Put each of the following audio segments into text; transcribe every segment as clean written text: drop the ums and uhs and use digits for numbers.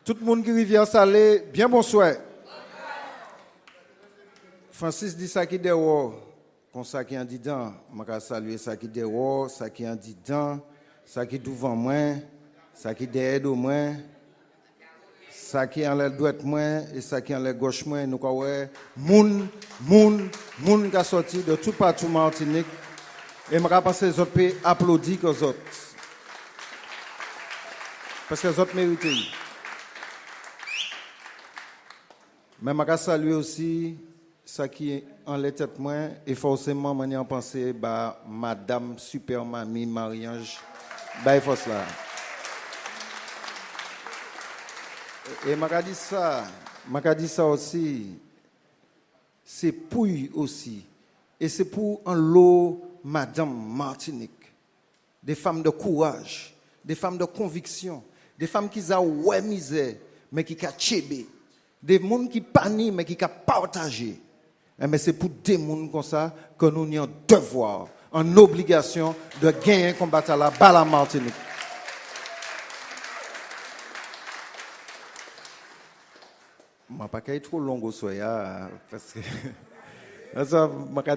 Tout le monde qui Rivière Salée, bien bonsoir. Francis dit ça qui dehors, comme ça qui en dit dedans. Je vais saluer ça qui dehors, ça qui en dit dedans, ça qui devant moi, ça qui derrière de moi, ça qui en l'air droite moi et ça qui en l'air gauche moi. Nous avons moun qui a sorti de tout partout Martinique. Et je pense que les autres pays applaudissent aux autres. Parce que les autres méritent. Mais je vais saluer aussi ce qui en les têtes moins et forcément je vais penser à Madame Super Mamie Marie-Ange. Et je vais dire ça aussi. C'est pour aussi. Et c'est pour un lot Madame Martinique. Des femmes de courage, des femmes de conviction, des femmes qui ont ouais misère, mais qui ont tchébé. Des gens qui panient, mais qui ont partagé. Mais c'est pour des gens comme ça que nous avons un devoir, une obligation de gagner un combat à la balle à Martinique. Je ne vais pas être trop long au soir, parce que je vais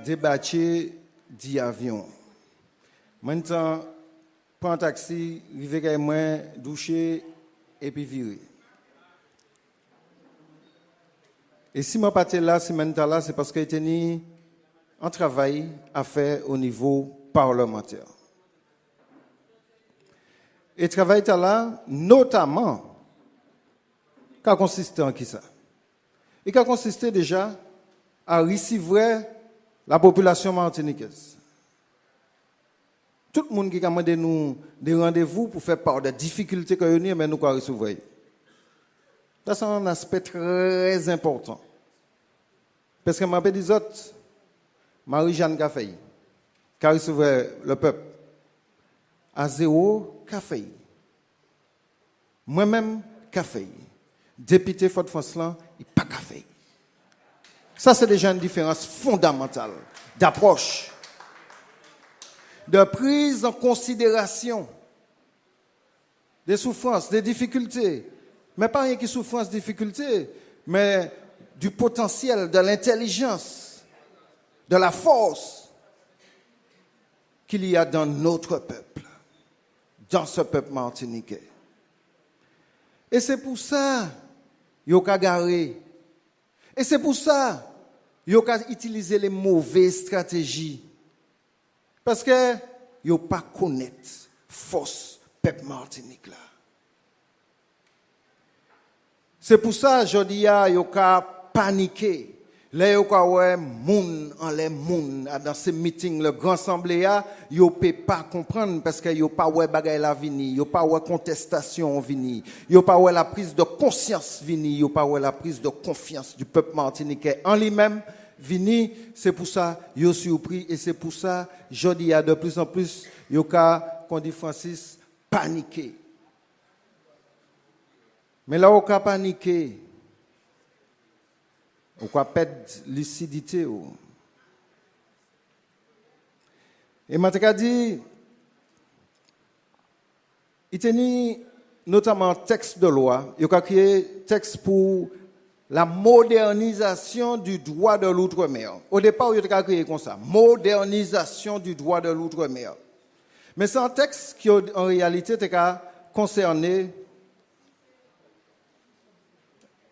débattre d'avion. Maintenant, prends un taxi, vivez avec moi, doucher et puis virer. Et si je ne suis pas là, si je suis là, c'est parce qu'il y a un travail à faire au niveau parlementaire. Et le travail est là, notamment, qui a consisté en qui ça? Et qui a consisté déjà à recevoir la population martiniquaise. Tout le monde qui a demandé nous des rendez-vous pour faire part des difficultés que nous avons, mais nous avons recevoir. Ça, c'est un aspect très important. Parce que je dis autres, Marie-Jeanne Café, qui a reçu le peuple, à zéro café. Moi-même, café. Député Fort France-Lan, il n'y a pas café. Ça, c'est déjà une différence fondamentale d'approche, de prise en considération des souffrances, des difficultés. Mais pas rien qui souffrance, difficulté, mais du potentiel, de l'intelligence, de la force qu'il y a dans notre peuple, dans ce peuple martiniquais. Et c'est pour ça qu'il y a garé. Et c'est pour ça qu'il y a utilisé les mauvaises stratégies. Parce que il n'y a pas connaître force peuple martinique là. C'est pour ça aujourd'hui il y a paniqué. Là il y a moun en les moun dans ces meetings le grand assemblée il peut pas comprendre parce que il pas ouais bagaille la vini, il pas ouais contestation vini, il pas ouais la prise de conscience vini, il pas ouais la prise de confiance du peuple martiniquais en lui-même vini, c'est pour ça yo surpris et c'est pour ça aujourd'hui il y a de plus en plus yo ka qu'on dit Francis paniqué. Mais là, on a paniqué. On a perdre lucidité. Et je dit, il y a notamment un texte de loi, il a créé un texte pour la modernisation du droit de l'outre-mer. Au départ, il a créé comme ça, modernisation du droit de l'outre-mer. Mais c'est un texte qui, en réalité, a concerné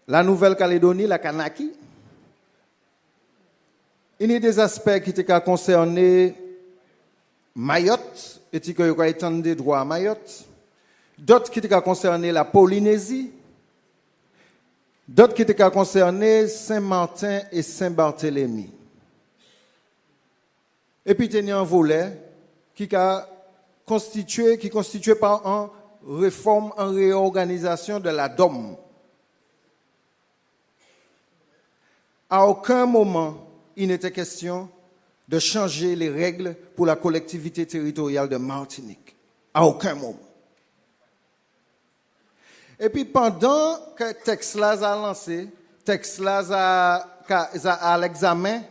la Nouvelle-Calédonie, la Kanaki. Il y a des aspects qui étaient concernés Mayotte, et qui ont étendu des droits à Mayotte. D'autres qui étaient concernés la Polynésie. D'autres qui étaient concernés Saint-Martin et Saint-Barthélemy. Et puis il y a un volet qui constitué par une réforme, une réorganisation de la DOM. À aucun moment, il n'était question de changer les règles pour la collectivité territoriale de Martinique. À aucun moment. Et puis pendant que le texte-là a lancé, le texte-là à l'examen,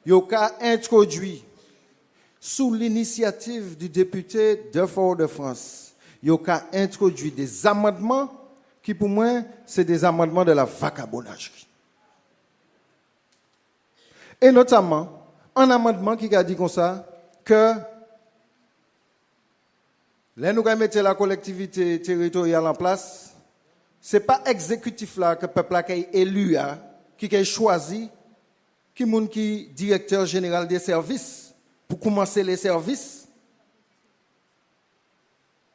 il a introduit, sous l'initiative du député de Fort-de-France, il a introduit des amendements qui pour moi, c'est des amendements de la vagabondagerie. Et notamment, un amendement qui a dit comme ça, que là, nous allons mettre la collectivité territoriale en place, ce n'est pas exécutif là que le peuple a élu, qui a choisi, qui est directeur général des services, pour commencer les services.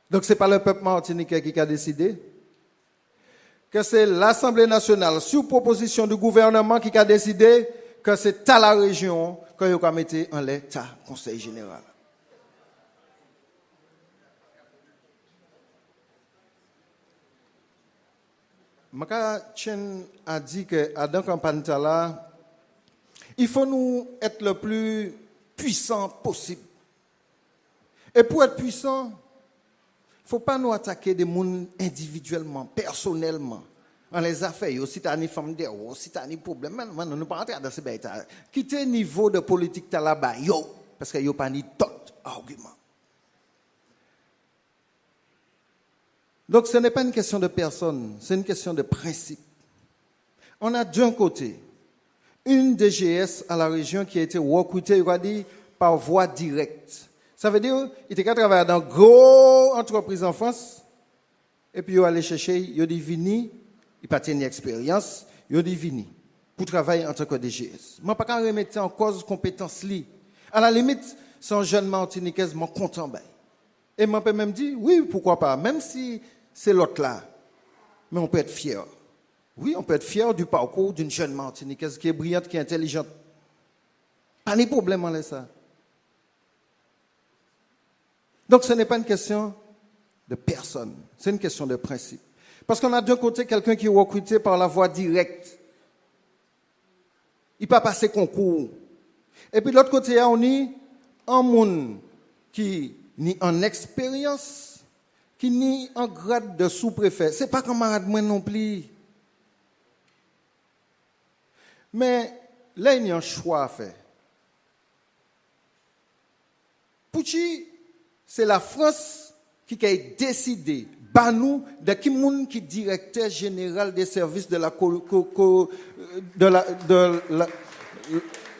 Donc, ce n'est pas le peuple martiniquais qui a décidé. Que c'est l'Assemblée nationale, sous proposition du gouvernement, qui a décidé que c'est à la région que vous mettez en l'État, Conseil général. Maka Chen a dit que dans campagne là, il faut nous être le plus puissant possible. Et pour être puissant, il ne faut pas nous attaquer des gens individuellement, personnellement. En les affaires, si tu as des femmes, si tu as des problèmes, nous ne pouvons pas entrer dans ces bêtises. Quitter le niveau de politique là-bas, parce qu'il n'y a pas ni d'autres arguments. Donc ce n'est pas une question de personne, c'est une question de principe. On a d'un côté une DGS à la région qui a été recrutée, par voie directe. Ça veut dire qu'il était travailler dans une grosse entreprise en France, et puis il allé chercher, il dit vini, il n'a pas une expérience, il dit vini, pour travailler en tant que DGS. Je ne peux pas remettre en cause compétence li. À la limite, c'est un jeune Martiniquais, je suis content. Et je peux même dire, oui, pourquoi pas, même si c'est l'autre là, mais on peut être fier. Oui, on peut être fier du parcours d'une jeune Martiniquaise qui est brillante, qui est intelligente. Pas de problème en ça. Donc ce n'est pas une question de personne, c'est une question de principe. Parce qu'on a d'un côté quelqu'un qui est recruté par la voie directe. Il ne peut pas passer concours. Et puis de l'autre côté, on a un monde qui ni en expérience, qui ni en grade de sous-préfet. Ce n'est pas camarade moi non plus. Mais là, il y a un choix à faire. Pour qui, c'est la France qui a décidé, nous, de qui est directeur général des services de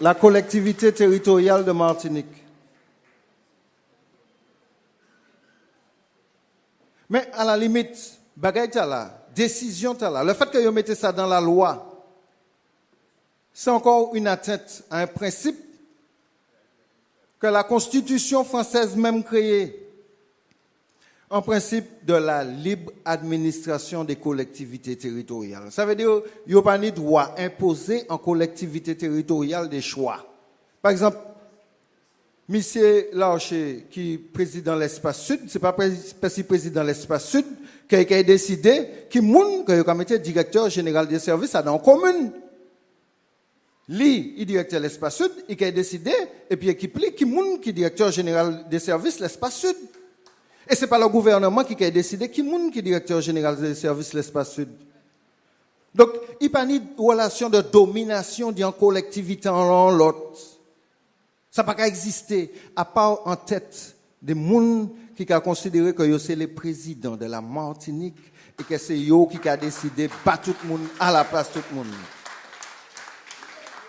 la collectivité territoriale de Martinique. Mais à la limite, bagaille là, décision là, le fait que vous mettez ça dans la loi, c'est encore une atteinte à un principe que la Constitution française même créée, un principe de la libre administration des collectivités territoriales. Ça veut dire qu'il n'y a pas de droit imposé en collectivité territoriale des choix. Par exemple, M. Larcher, qui est président de l'espace sud, ce n'est pas parce qu'il est président de l'espace sud qu'il a décidé qu'il est directeur général des services dans la commune. Lui, il est directeur de l'espace sud, il a décidé, et puis qui est directeur général des services de l'espace sud. Et ce n'est pas le gouvernement qui a décidé qui est directeur général des services de l'espace sud. Donc, il n'y a pas de relation de domination d'une collectivité en l'autre. Ça n'a pas exister, à part en tête des gens qui ont considéré que c'est le président de la Martinique et que c'est eux qui ont décidé de battre tout le monde à la place de tout le monde.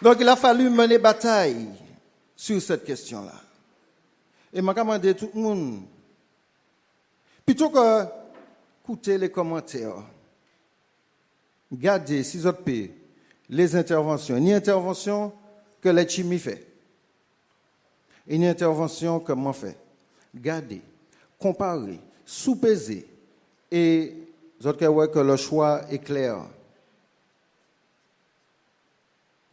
Donc, il a fallu mener bataille sur cette question-là. Et je demande à tout le monde, plutôt que écouter les commentaires, regardez, si vous avez les interventions, une intervention que les Chimi fait, une intervention que moi fait, regardez, comparer, sous-peser, et vous avez vu que le choix est clair.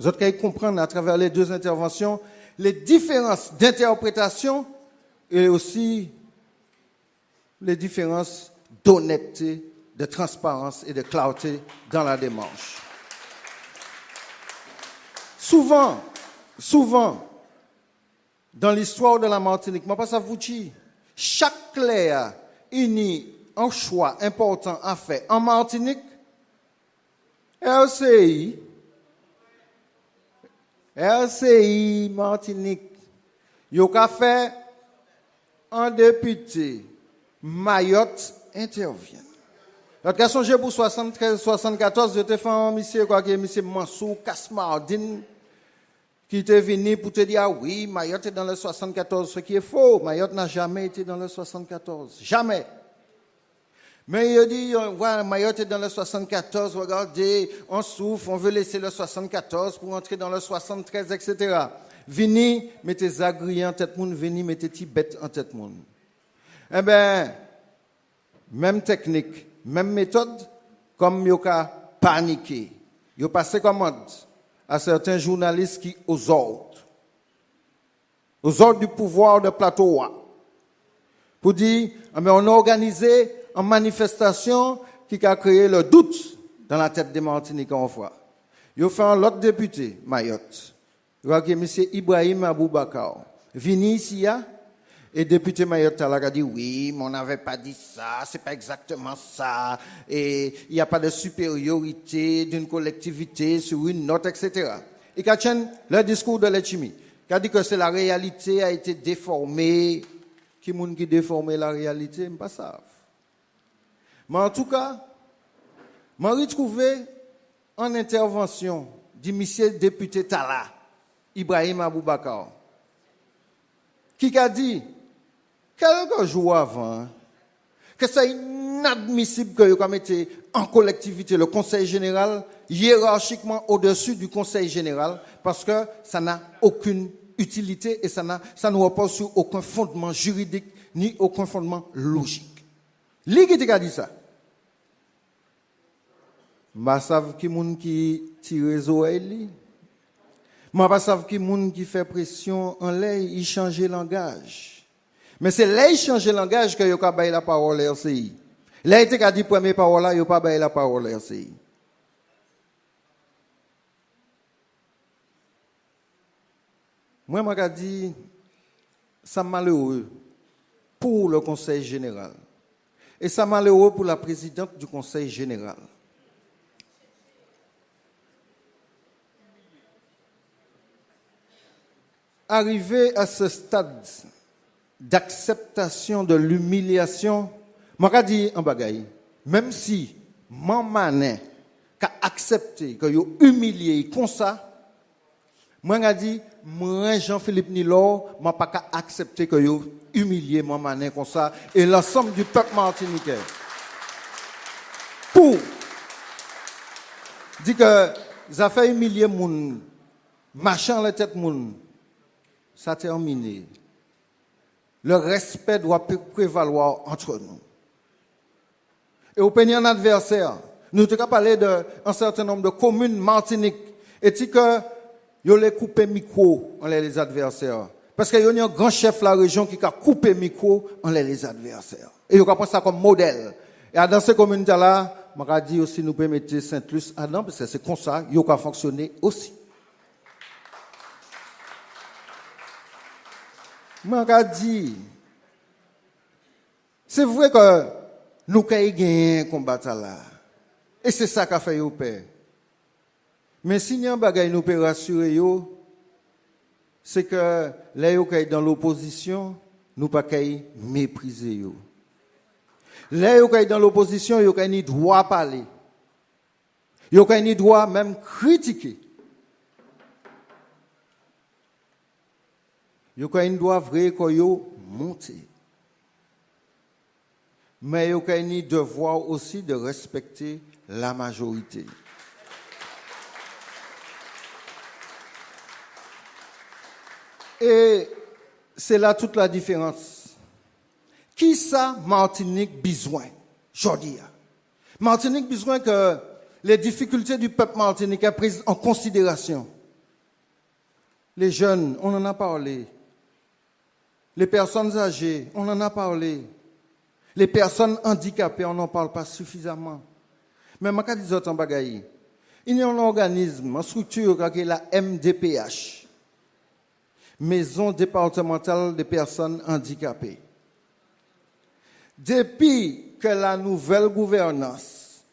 Vous avez comprendre à travers les deux interventions les différences d'interprétation et aussi les différences d'honnêteté, de transparence et de clarté dans la démarche. Souvent, dans l'histoire de la Martinique, je pense à vous dire, chaque clair uni un choix important à faire en Martinique, RCI Martinique, il y a fait un député, Mayotte intervient. L'autre cas songé pour 73, 74, je te fait un monsieur, quoi, que monsieur Mansour Kasmardine, qui était venu pour te dire, ah oui, Mayotte est dans le 74, ce qui est faux. Mayotte n'a jamais été dans le 74. Jamais. Mais il dit, voilà, Mayotte est dans le 74, regardez, on souffre, on veut laisser le 74 pour entrer dans le 73, etc. Vini, mettez Zagri en tête monde, vini, mettez Tibet en tête monde. Eh bien, même technique, même méthode, comme il y a paniqué. Il a passé commande à certains journalistes qui aux ordres du pouvoir de plateau, pour dire, eh bien, on a organisé une manifestation qui a créé le doute dans la tête des Martiniquais en fois. Il a fait un autre député, Mayotte. Il a M. Ibrahim Aboubakar. Vini ici, et député Mayotte a dit oui, mais on n'avait pas dit ça, c'est pas exactement ça, et il n'y a pas de supériorité d'une collectivité sur une autre, etc. Et quand le discours de l'Echimi, qui a dit que c'est la réalité a été déformée, qui moun qui déformé la réalité, je ne sais pas ça. Mais en tout cas, je retrouvé en intervention du monsieur député Tala, Ibrahim Aboubakar, qui a dit, quelques jours avant, que c'est inadmissible que vous mettez en collectivité le Conseil général hiérarchiquement au-dessus du Conseil général, parce que ça n'a aucune utilité et ça ne repose sur aucun fondement juridique ni aucun fondement logique. Qui a dit ça? Je sais qui moun qui tire les oreilles. Je sais qui moun qui fait pression en l'air, il change le langage. Mais c'est là il change le langage que yo ka bailler la parole à RCI. Là il a dit première parole là, yo pas bailler la parole à RCI. Moi m'a dit ça malheureux pour le Conseil général. Et ça malheureux pour la présidente du Conseil général. Arrivé à ce stade d'acceptation de l'humiliation, je dis un bagaille, même si mon mané a accepté que yo humilié comme ça, moi dit moi Jean-Philippe Nilor, moi pas accepter que yo humilié mon mané comme ça et l'ensemble du peuple martiniquais. Pour dire que ça fait humilier moun, machin la tête moun, ça terminé. Le respect doit prévaloir entre nous. Et au pays en adversaire, nous avons parlé d'un certain nombre de communes Martinique. Et dit que ils ont coupé micro en les adversaires. Parce qu'il y a un grand chef de la région qui a coupé micro en les adversaires. Et ils ont pris ça comme modèle. Et dans ces communautés-là, je vais dire aussi, nous pouvons mettre Saint-Luce à Nantes, parce que c'est comme ça, ils ont fonctionné aussi. Je dis, c'est vrai que nous avons gagné un combat là. Et c'est ça qu'a fait au père. Mais si nous avons nous rassurer, c'est que là, nous sommes dans l'opposition, nous ne pouvons pas mépriser. Là, nous sommes dans l'opposition, nous avons droit à parler. Nous avons droit même critiquer. Yo ka une droit vrai ko yo monter. Mais yo ka une devoir aussi de respecter la majorité. Et c'est là toute la différence. Qui ça Martinique besoin? Jodi. Martinique besoin que les difficultés du peuple martiniquais prises en considération. Les jeunes, on en a parlé. Les personnes âgées, on en a parlé. Les personnes handicapées, on n'en parle pas suffisamment. Mais je vais dire un bagaille. Il y a un organisme, une structure qui est la MDPH, Maison départementale des personnes handicapées. Depuis que la nouvelle gouvernance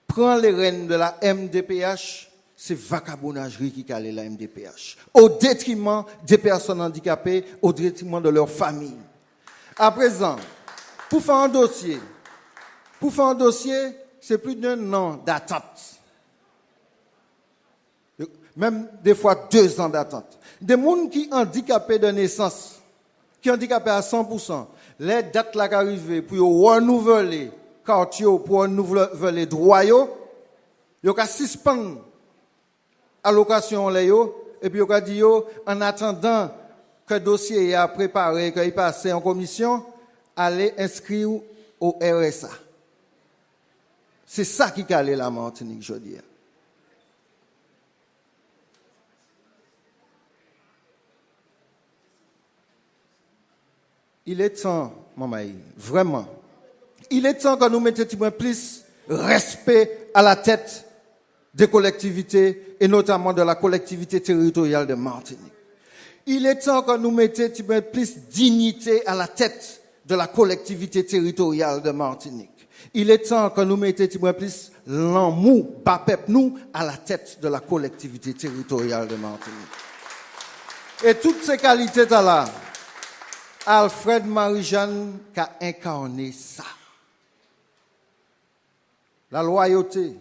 prend les rênes de la MDPH, c'est vagabondagerie qui calait la MDPH. Au détriment des personnes handicapées, au détriment de leur famille. À présent, pour faire un dossier, c'est plus d'un an d'attente. Même des fois 2 ans d'attente. Des gens qui sont handicapés de naissance, qui sont handicapés à 100%, les dates là qui arrivent pour renouveler carte, pour renouveler droit, ils ont suspendre allocation et puis ils ont dit en attendant que le dossier est préparé, qu'il passe en commission, allez inscrire au RSA. C'est ça qui calait la Martinique, je dis. Il est temps, maman, vraiment, il est temps que nous mettions plus respect à la tête des collectivités et notamment de la collectivité territoriale de Martinique. Il est temps que nous mettions plus dignité à la tête de la collectivité territoriale de Martinique. Il est temps que nous mettions plus l'amour, nous à la tête de la collectivité territoriale de Martinique. Et toutes ces qualités-là, Alfred Marie-Jeanne a incarné ça. La loyauté,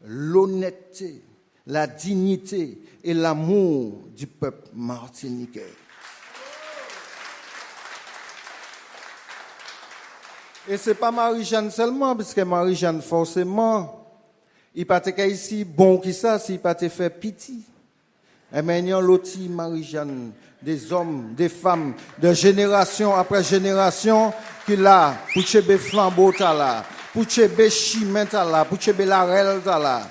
l'honnêteté, la dignité et l'amour du peuple martiniquais. Et ce n'est pas Marie-Jeanne seulement, parce que Marie-Jeanne, forcément, il pas été ici bon qui ça, s'il pas été fait pitié. Et maintenant, l'autre Marie-Jeanne, des hommes, des femmes, de génération après génération, qui là, pour tchebe flambeau là, pour tchebe chimène là, pour tchebe larel là,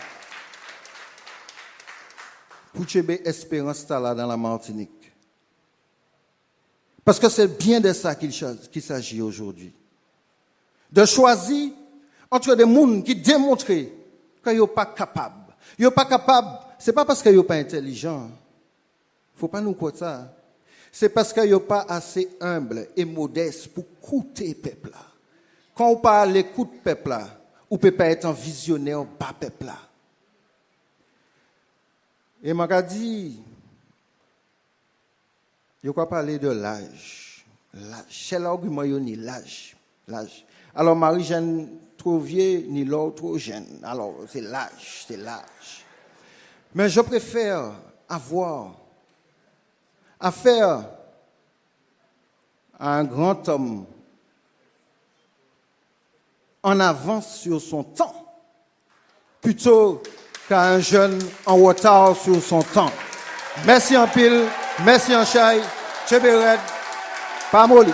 pour tchebe espérance là dans la Martinique. Parce que c'est bien de ça qu'il s'agit aujourd'hui. De choisir entre des gens qui démontrent qu'ils ne sont pas capables. Ils ne sont pas capables, ce n'est pas parce qu'ils ne sont pas intelligents. Il ne faut pas nous croire ça. C'est parce qu'ils ne sont pas assez humbles et modestes pour écouter le peuple. Quand on parle l'écoute du peuple, on ne peut pas être un visionnaire bas peuple. Et m'a dit, je crois parler de l'âge. C'est l'argument, ni l'âge. Alors Marie-Jeanne trop vieille, ni l'autre trop jeune. Alors c'est l'âge. Mais je préfère avoir affaire à un grand homme en avance sur son temps, plutôt qu'à un jeune en retard sur son temps. Merci en pile, merci en chai, tchébéred, pas molly.